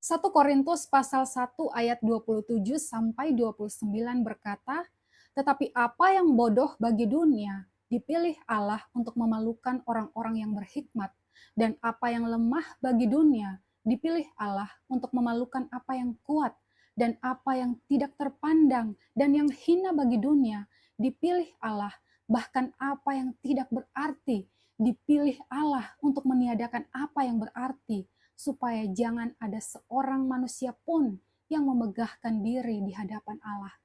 1 Korintus pasal 1 ayat 27 sampai 29 berkata, "Tetapi apa yang bodoh bagi dunia, dipilih Allah untuk memalukan orang-orang yang berhikmat, dan apa yang lemah bagi dunia, dipilih Allah untuk memalukan apa yang kuat, dan apa yang tidak terpandang dan yang hina bagi dunia, dipilih Allah, bahkan apa yang tidak berarti, dipilih Allah untuk meniadakan apa yang berarti, supaya jangan ada seorang manusia pun yang memegahkan diri di hadapan Allah."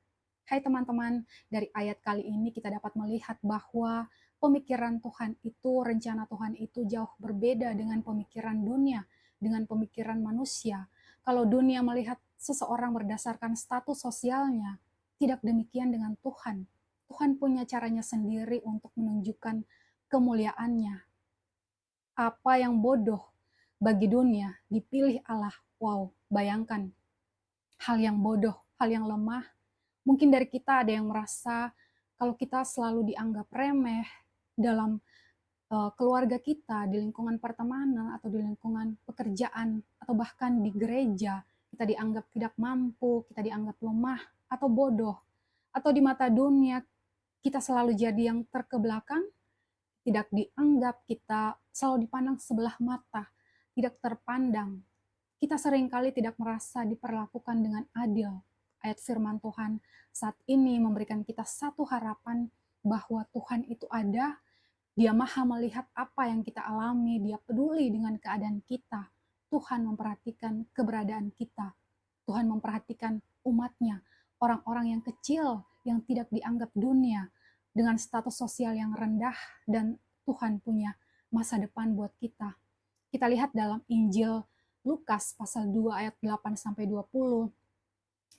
Hai teman-teman, dari ayat kali ini kita dapat melihat bahwa pemikiran Tuhan itu, rencana Tuhan itu jauh berbeda dengan pemikiran dunia, dengan pemikiran manusia. Kalau dunia melihat seseorang berdasarkan status sosialnya, tidak demikian dengan Tuhan. Tuhan punya caranya sendiri untuk menunjukkan kemuliaannya. Apa yang bodoh bagi dunia dipilih Allah. Wow, bayangkan hal yang bodoh, hal yang lemah. Mungkin dari kita ada yang merasa kalau kita selalu dianggap remeh dalam keluarga kita, di lingkungan pertemanan atau di lingkungan pekerjaan atau bahkan di gereja, kita dianggap tidak mampu, kita dianggap lemah atau bodoh, atau di mata dunia kita selalu jadi yang terkebelakang, tidak dianggap, kita selalu dipandang sebelah mata, tidak terpandang. Kita seringkali tidak merasa diperlakukan dengan adil. Ayat firman Tuhan saat ini memberikan kita satu harapan bahwa Tuhan itu ada, Dia maha melihat apa yang kita alami, Dia peduli dengan keadaan kita. Tuhan memperhatikan keberadaan kita. Tuhan memperhatikan umatnya, orang-orang yang kecil, yang tidak dianggap dunia, dengan status sosial yang rendah, dan Tuhan punya masa depan buat kita. Kita lihat dalam Injil Lukas pasal 2 ayat 8-20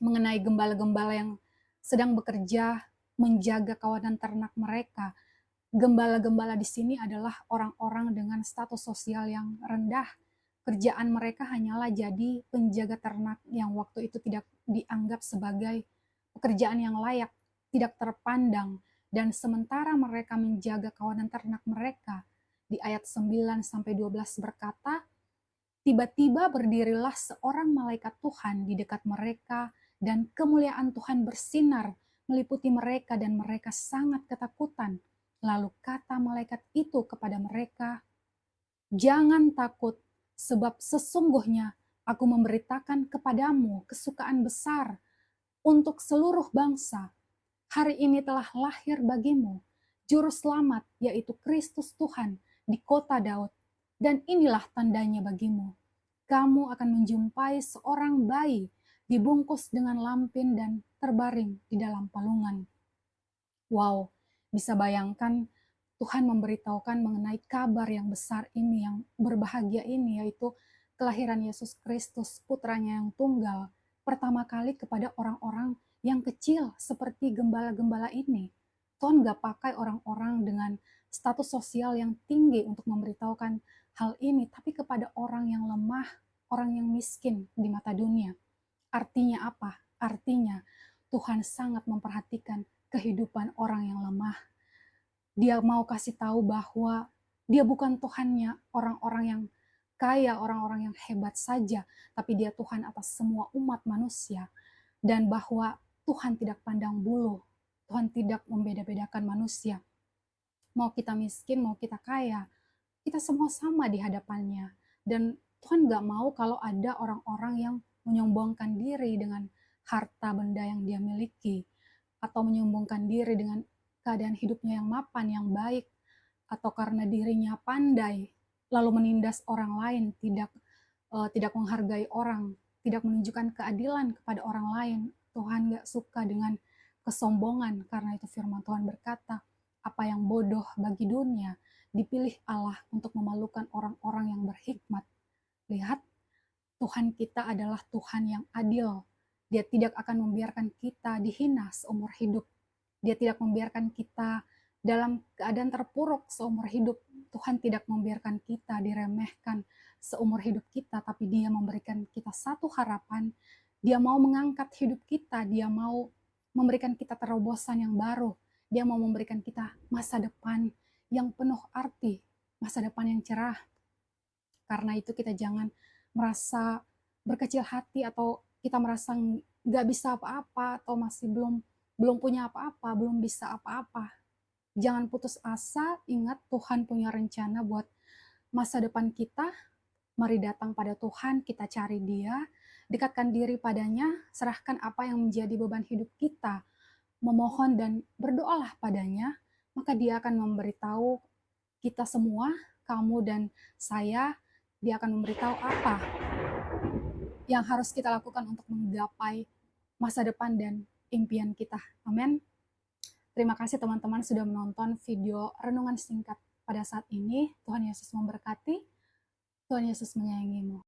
mengenai gembala-gembala yang sedang bekerja menjaga kawanan ternak mereka. Gembala-gembala di sini adalah orang-orang dengan status sosial yang rendah. Kerjaan mereka hanyalah jadi penjaga ternak yang waktu itu tidak dianggap sebagai pekerjaan yang layak, tidak terpandang. Dan sementara mereka menjaga kawanan ternak mereka, di ayat 9-12 berkata, tiba-tiba berdirilah seorang malaikat Tuhan di dekat mereka, dan kemuliaan Tuhan bersinar meliputi mereka, dan mereka sangat ketakutan. Lalu kata malaikat itu kepada mereka, "Jangan takut, sebab sesungguhnya aku memberitakan kepadamu kesukaan besar untuk seluruh bangsa. Hari ini telah lahir bagimu juru selamat, yaitu Kristus Tuhan di kota Daud. Dan inilah tandanya bagimu. Kamu akan menjumpai seorang bayi dibungkus dengan lampin dan terbaring di dalam palungan." Wow, bisa bayangkan Tuhan memberitahukan mengenai kabar yang besar ini, yang berbahagia ini, yaitu kelahiran Yesus Kristus, putranya yang tunggal, pertama kali kepada orang-orang yang kecil seperti gembala-gembala ini. Tuhan gak pakai orang-orang dengan status sosial yang tinggi untuk memberitahukan hal ini, tapi kepada orang yang lemah, orang yang miskin di mata dunia. Artinya apa? Artinya Tuhan sangat memperhatikan kehidupan orang yang lemah. Dia mau kasih tahu bahwa Dia bukan Tuhannya orang-orang yang kaya, orang-orang yang hebat saja, tapi Dia Tuhan atas semua umat manusia. Dan bahwa Tuhan tidak pandang bulu, Tuhan tidak membeda-bedakan manusia. Mau kita miskin, mau kita kaya, kita semua sama di hadapannya. Dan Tuhan gak mau kalau ada orang-orang yang menyombongkan diri dengan harta benda yang dia miliki, atau menyombongkan diri dengan keadaan hidupnya yang mapan, yang baik, atau karena dirinya pandai, lalu menindas orang lain, tidak menghargai orang, tidak menunjukkan keadilan kepada orang lain. Tuhan gak suka dengan kesombongan. Karena itu firman Tuhan berkata, apa yang bodoh bagi dunia, dipilih Allah untuk memalukan orang-orang yang berhikmat. Lihat, Tuhan kita adalah Tuhan yang adil. Dia tidak akan membiarkan kita dihina seumur hidup. Dia tidak membiarkan kita dalam keadaan terpuruk seumur hidup. Tuhan tidak membiarkan kita diremehkan seumur hidup kita, tapi Dia memberikan kita satu harapan. Dia mau mengangkat hidup kita, Dia mau memberikan kita terobosan yang baru. Dia mau memberikan kita masa depan yang penuh arti, masa depan yang cerah. Karena itu kita jangan merasa berkecil hati atau kita merasa nggak bisa apa-apa atau masih belum punya apa-apa, belum bisa apa-apa. Jangan putus asa, ingat Tuhan punya rencana buat masa depan kita. Mari datang pada Tuhan, kita cari Dia, dekatkan diri padanya, serahkan apa yang menjadi beban hidup kita, memohon dan berdoalah padanya, maka Dia akan memberitahu kita semua, kamu dan saya, Dia akan memberitahu apa yang harus kita lakukan untuk menggapai masa depan dan impian kita. Amin. Terima kasih teman-teman sudah menonton video renungan singkat pada saat ini. Tuhan Yesus memberkati. Tuhan Yesus menyayangimu.